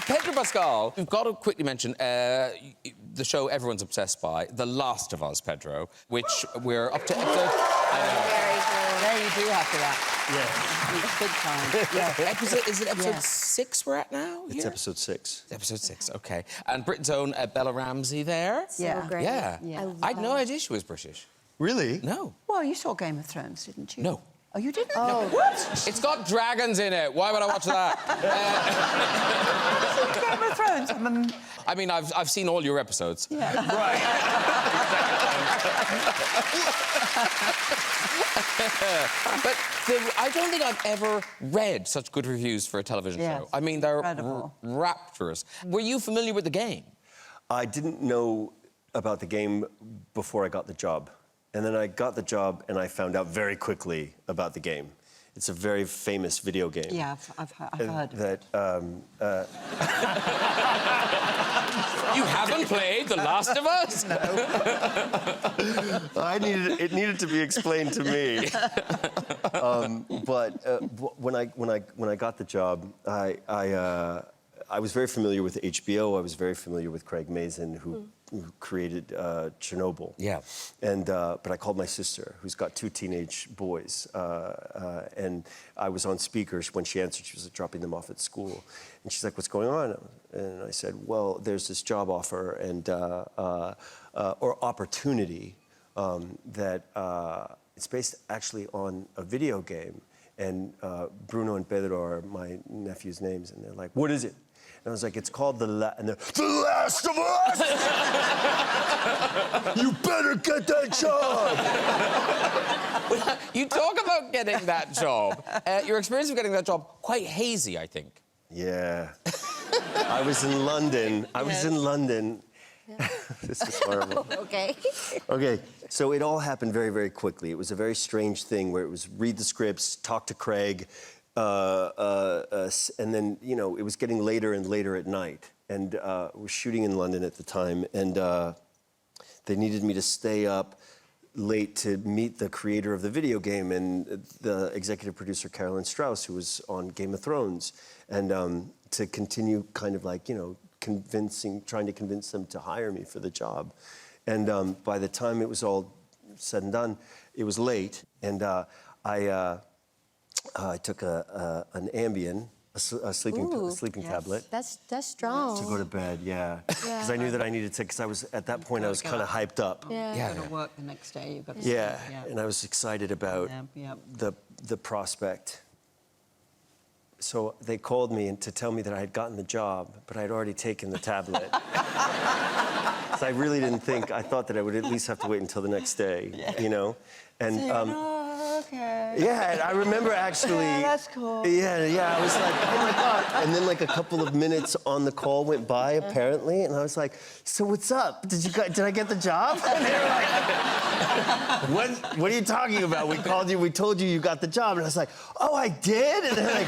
Pedro Pascal, we've got to quickly mention the show everyone's obsessed by, The Last of Us, Pedro, which we're up to episode... Very good. There you do have to that. Yeah. Big time. Yeah. Is it episode 6 we're at now? It's episode 6. Episode 6, OK. And Britain's own Bella Ramsey there. Yeah. So great. Yeah. I had no her. idea she was British. Really? No. Well, you saw Game of Thrones, didn't you? No. Oh, you didn't? Oh. What? It's got dragons in it. Why would I watch that? Game of Thrones. I mean, I've seen all your episodes. Yeah. Right. But I don't think I've ever read such good reviews for a television show. I mean, they're rapturous. Were you familiar with the game? I didn't know about the game before I got the job. And then I got the job and I found out very quickly about the game. It's a very famous video game. Yeah, I've heard of it. That, You haven't played The Last of Us? No. It needed to be explained to me. When I got the job, I was very familiar with HBO. I was very familiar with Craig Mazin, who created Chernobyl. Yeah. And but I called my sister, who's got 2 teenage boys, and I was on speaker when she answered. She was dropping them off at school, and she's like, "What's going on?" And I said, "Well, there's this job offer and or opportunity that it's based actually on a video game." And Bruno and Pedro are my nephew's names, and they're like, "What is it?" And I was like, "It's called The Last of Us! You better get that job!" You talk about getting that job. Your experience of getting that job, quite hazy, I think. Yeah. I was in London. This is horrible. Okay. Okay, so it all happened very, very quickly. It was a very strange thing where it was read the scripts, talk to Craig, and then, you know, it was getting later and later at night. And we were shooting in London at the time, and they needed me to stay up late to meet the creator of the video game and the executive producer, Carolyn Strauss, who was on Game of Thrones, and to continue kind of like, you know, trying to convince them to hire me for the job. And by the time it was all said and done, it was late, and I took an Ambien, a sleeping tablet. That's strong. To go to bed, yeah. Because I knew that I needed to, because I was, at that point, I was kind of hyped up. Yeah. You've got to work the next day. You've got to Yeah, and I was excited about the prospect. So they called me to tell me that I had gotten the job, but I'd already taken the tablet. So I really didn't think, I thought that I would at least have to wait until the next day, you know? And okay. yeah, and I remember actually... Yeah, that's cool. Yeah, I was like, oh my God. And then like a couple of minutes on the call went by, apparently, and I was like, so what's up? Did I get the job? And they were like, what are you talking about? We called you, we told you got the job. And I was like, oh, I did? And they're like,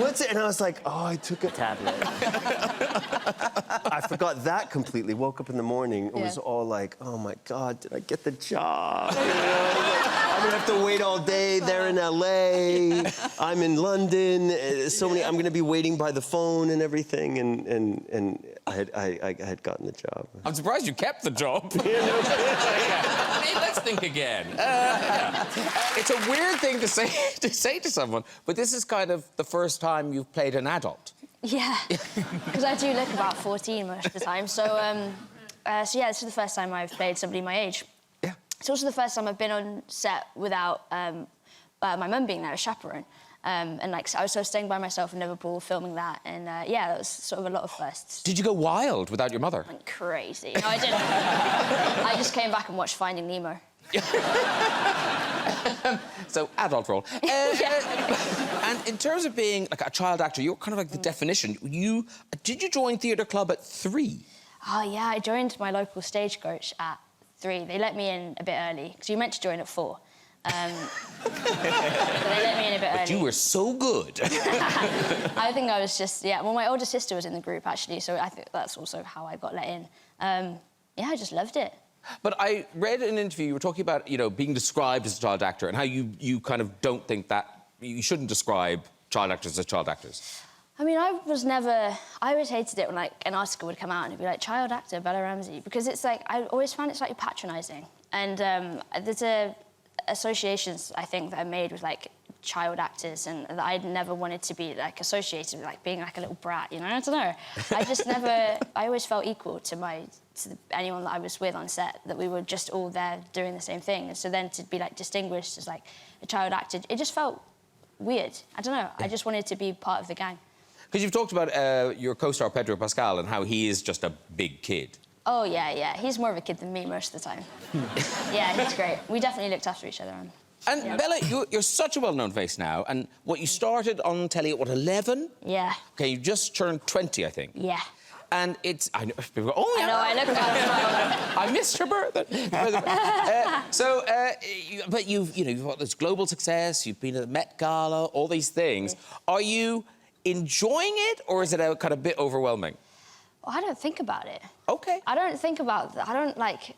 what's it? And I was like, oh, I took a tablet. I forgot that completely. Woke up in the morning, it was all like, oh my God, did I get the job? You know? I'm gonna have to wait all day. They're in LA. I'm in London. I'm gonna be waiting by the phone and everything. And I had gotten the job. I'm surprised you kept the job. I mean, let's think again. It's a weird thing to say to someone, but this is kind of the first time you've played an adult. Yeah, because I do look about 14 most of the time. So yeah, this is the first time I've played somebody my age. Yeah. It's also the first time I've been on set without my mum being there, a chaperone. And like, I was sort of staying by myself in Liverpool, filming that, and yeah, that was sort of a lot of firsts. Did you go wild without your mother? Went crazy. No, I didn't. I just came back and watched Finding Nemo. So, adult role. And in terms of being like a child actor, you're kind of like the definition. Did you join theatre club at 3? Oh, yeah, I joined my local Stagecoach at 3. They let me in a bit early, because you meant to join at 4. But they let me in a bit early. But you were so good. I think I was just, yeah, well, my older sister was in the group, actually, so I think that's also how I got let in. Yeah, I just loved it. But I read in an interview, you were talking about, you know, being described as a child actor and how you kind of don't think that... You shouldn't describe child actors as child actors. I mean, I always hated it when, like, an article would come out and it'd be like, child actor Bella Ramsey, because it's like, I always found it slightly patronising. And there's associations, I think, that are made with, like, child actors, and that I'd never wanted to be, like, associated with, like, being, like, a little brat, you know? I don't know. I just never... I always felt equal to anyone that I was with on set, that we were just all there doing the same thing. And so then to be, like, distinguished as, like, a child actor, it just felt weird. I don't know. Yeah. I just wanted to be part of the gang. Because you've talked about your co-star Pedro Pascal and how he is just a big kid. Oh, yeah. He's more of a kid than me most of the time. Yeah, he's great. We definitely looked after each other. And yeah. Bella, you're such a well-known face now, and what, you started on telly at, what, 11? Yeah. OK, you just turned 20, I think. Yeah. And it's... I know, people go, oh, yeah. I know, I look about it. I missed her birthday. But you've got this global success, you've been at the Met Gala, all these things. Are you enjoying it, or is it a kind of bit overwhelming? Well, I don't think about it. OK. I don't think about that. I don't, like...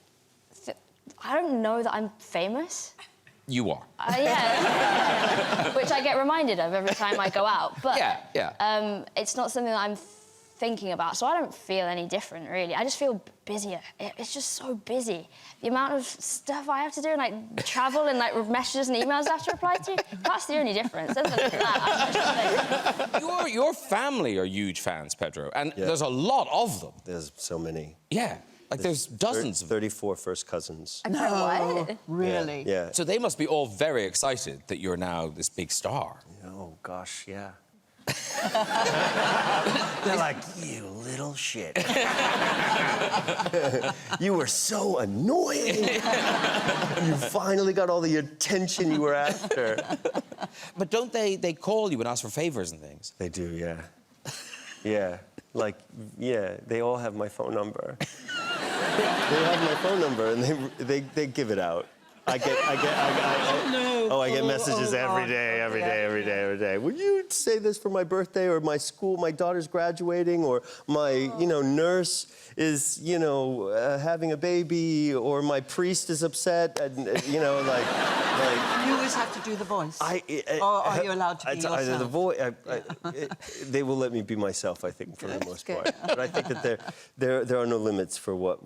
I don't know that I'm famous. You are. Yeah. Which I get reminded of every time I go out. But yeah. It's not something that I'm thinking about, so I don't feel any different, really. I just feel busier. It's just so busy. The amount of stuff I have to do, and, like, travel and, like, messages and emails I have to reply to, that's the only difference. Other than that, I'm just... Your family are huge fans, Pedro, and there's a lot of them. There's so many. Yeah. Like, there's dozens of them. 34 first cousins. No, what? Really? Yeah. So they must be all very excited that you're now this big star. Oh, gosh, yeah. They're like, you little shit. You were so annoying. You finally got all the attention you were after. But don't they call you and ask for favours and things? They do, yeah. Yeah. Like, yeah, they all have my phone number. They have my phone number, and they give it out. I get messages every day. Will you say this for my birthday, or my school, my daughter's graduating, or my, nurse is, having a baby, or my priest is upset, and, You always have to do the voice. Or are you allowed to be yourself? The voice. They will let me be myself, I think, for the most part. But I think that there are no limits for what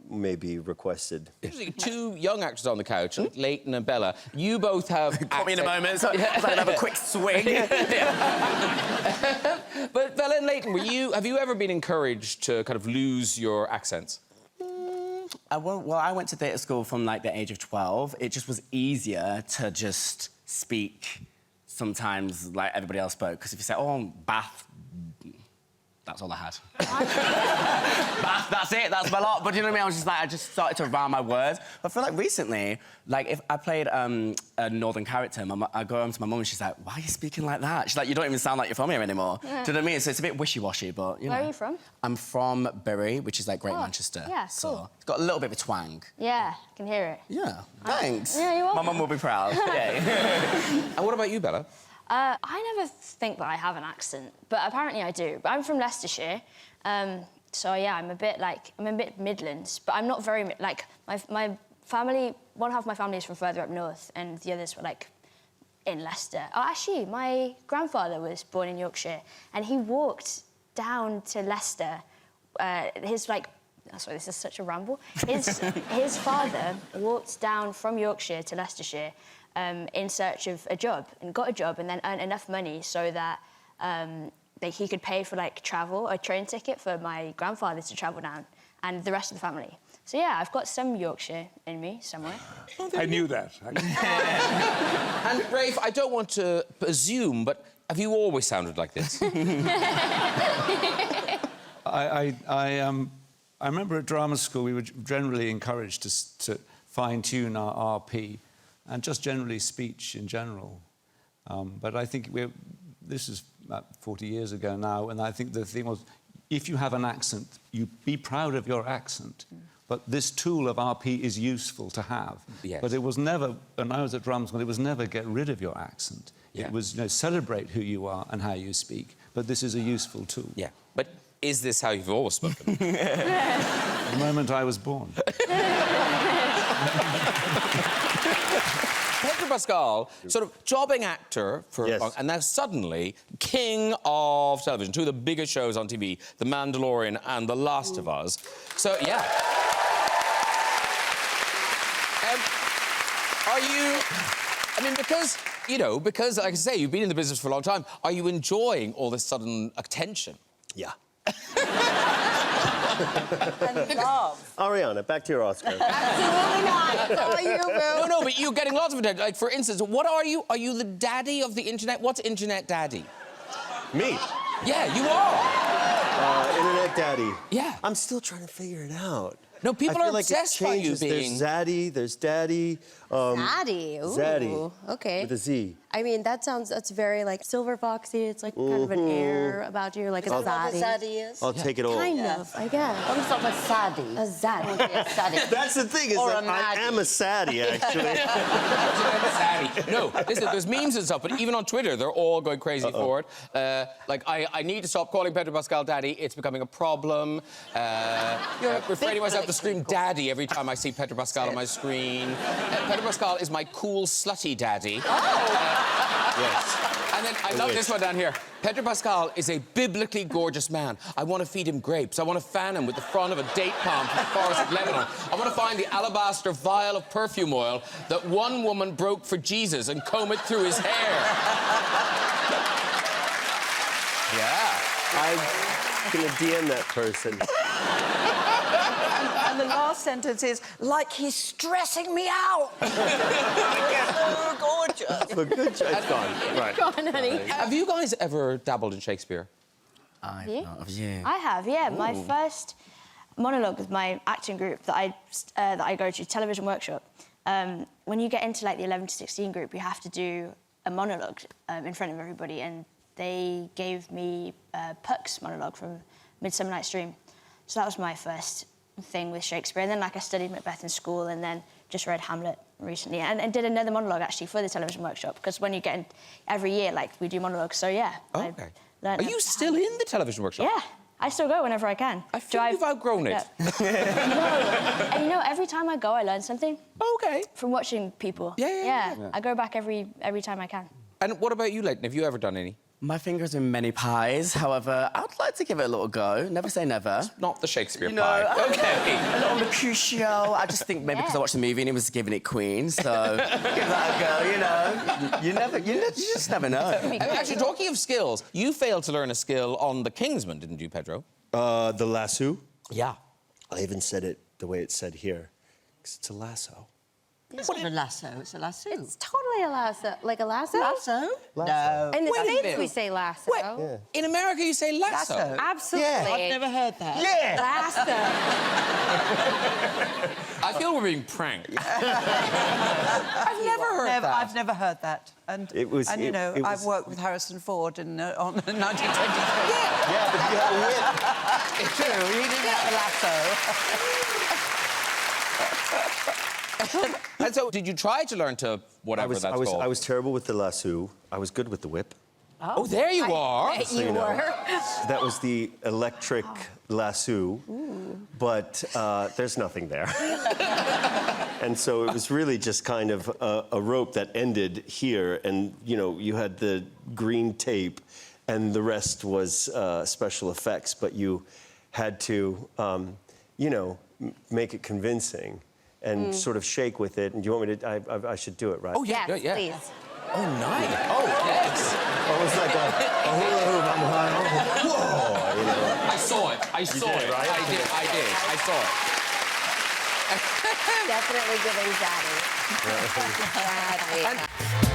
may be requested. Two young actors on the couch, Leighton and Bella. You both have... Caught me in a moment, so I can have a quick swing. But Bella and Leighton, have you ever been encouraged to kind of lose your accents? Well, I went to theatre school from, like, the age of 12. It just was easier to just speak sometimes like everybody else spoke. Because if you say, oh, Bath, that's all I had. Bath, that's it, that's my lot. But you know what I mean? I just started to round my words. But I feel like recently, like, if I played a northern character, I go home to my mum and she's like, why are you speaking like that? She's like, you don't even sound like you're from here anymore. Yeah. Do you know what I mean? So it's a bit wishy-washy, but, you know. Where are you from? I'm from Bury, which is, like, Great Manchester. Yeah, cool. So it's got a little bit of a twang. Yeah, I can hear it. Yeah, thanks. Yeah, you're welcome. My mum will be proud. Yeah. And what about you, Bella? I never think that I have an accent, but apparently I do. But I'm from Leicestershire, so yeah, I'm a bit Midlands, but I'm not very like my family. One half of my family is from further up north, and the others were like in Leicester. Oh, actually, my grandfather was born in Yorkshire, and he walked down to Leicester. Sorry, this is such a ramble. His father walked down from Yorkshire to Leicestershire in search of a job, and got a job, and then earned enough money so that he could pay for, like, travel, a train ticket for my grandfather to travel down, and the rest of the family. So, yeah, I've got some Yorkshire in me somewhere. I knew that. And, Rafe, I don't want to presume, but have you always sounded like this? I remember at drama school we were generally encouraged to fine-tune our RP and just generally speech in general. But I think this is about 40 years ago now, and I think the thing was, if you have an accent, you be proud of your accent. But this tool of RP is useful to have. Yes. But it was never, when I was at drama school, it was never get rid of your accent. Yeah. It was, celebrate who you are and how you speak. But this is a useful tool. Yeah. But is this how you've always spoken? The moment I was born. Pedro Pascal, sort of jobbing actor for Yes. and now suddenly king of television, two of the biggest shows on TV, The Mandalorian and The Last of Us. So, yeah. Are you... I mean, because, you know, because, like I say, you've been in the business for a long time, are you enjoying all this sudden attention? Yeah. And love. Ariana, back to your Oscar. Absolutely not. That's all you, Bill. No, but you're getting lots of attention. Like, for instance, what are you? Are you the daddy of the internet? What's internet daddy? Me. Yeah, you are. Internet daddy. Yeah. I'm still trying to figure it out. No, people I feel are like obsessed it by you changes. being... There's Zaddy, there's Daddy. Zaddy. Ooh. Zaddy. Okay. With a Z. I mean, that's very like silver foxy. It's like kind of an air about you, like a zaddy. Zaddy is? I'll take it all. Kind of, I guess. I'm sort of a saddy. A zaddy. Saddy. That's the thing, is Or that a I Maddie. am a Saddy, actually. Zaddy. No, listen, there's memes and stuff, but even on Twitter, they're all going crazy for it. Like, I need to stop calling Pedro Pascal daddy. It's becoming a problem. Refraining myself to scream daddy every time I see Pedro Pascal on my screen. Pedro Pascal is my cool, slutty daddy. Yes. And then I love this one down here. Pedro Pascal is a biblically gorgeous man. I want to feed him grapes. I want to fan him with the frond of a date palm from the forest of Lebanon. I want to find the alabaster vial of perfume oil that one woman broke for Jesus and comb it through his hair. Yeah. I'm gonna DM that person. And the last sentence is, like he's stressing me out. So gorgeous. But good job. It's gone. Right. Go on, honey. Have you guys ever dabbled in Shakespeare? I've You? not. Yeah. I have, yeah. My first monologue with my acting group that I go to, television workshop. When you get into like the 11 to 16 group, you have to do a monologue in front of everybody, and they gave me Puck's monologue from Midsummer Night's Dream. So that was my first thing with Shakespeare. And then, like, I studied Macbeth in school and then just read Hamlet recently and did another monologue, actually, for the television workshop, because when you get in, every year, like, we do monologues. So, yeah. Okay. Are Are you still in the television workshop? Yeah. I still go whenever I can. I feel you've outgrown it. No. And, you know, every time I go, I learn something Okay. from watching people. Yeah. I go back every time I can. And what about you, Leighton? Have you ever done any? My fingers in many pies. However, I would like to give it a little go. Never say never. Not the Shakespeare You know, pie. Okay. A little Mercutio. I just think maybe because I watched the movie and he was giving it Queen, so give that a go. You know, you just never know. Actually, talking of skills, you failed to learn a skill on The Kingsman, didn't you, Pedro? The lasso. Yeah. I even said it the way it's said here, because it's a lasso. It's not a lasso, it's a lasso. It's totally a lasso. Like a lasso? Lasso? No. In the Wait a States, minute. we say lasso. Wait, in America you say lasso. Lasso. Absolutely. I've never heard that. Yeah. Lasso. I feel we're being pranked. I've never heard that. I've never heard that. And, It was- and you it- know, it I've was- worked with Harrison Ford on 1923. Yeah, but you have a whip. It's true, he didn't have a lasso. And so, did you try to learn to whatever that's called? I was terrible with the lasso. I was good with the whip. Oh, there you are. Bet you were. That was the electric lasso, but there's nothing there. And so it was really just kind of a rope that ended here, and you know, you had the green tape, and the rest was special effects, but you had to, you know, make it convincing and sort of shake with it. And do you want me to? I should do it, right? Oh, yeah, Yes, yeah. please. Oh, nice. Oh, yes. Oh, it's like a hula hoop. I'm like, whoa, you know. I saw it. I saw did, it. right? I did. I saw it. Definitely giving zaddy. Zaddy.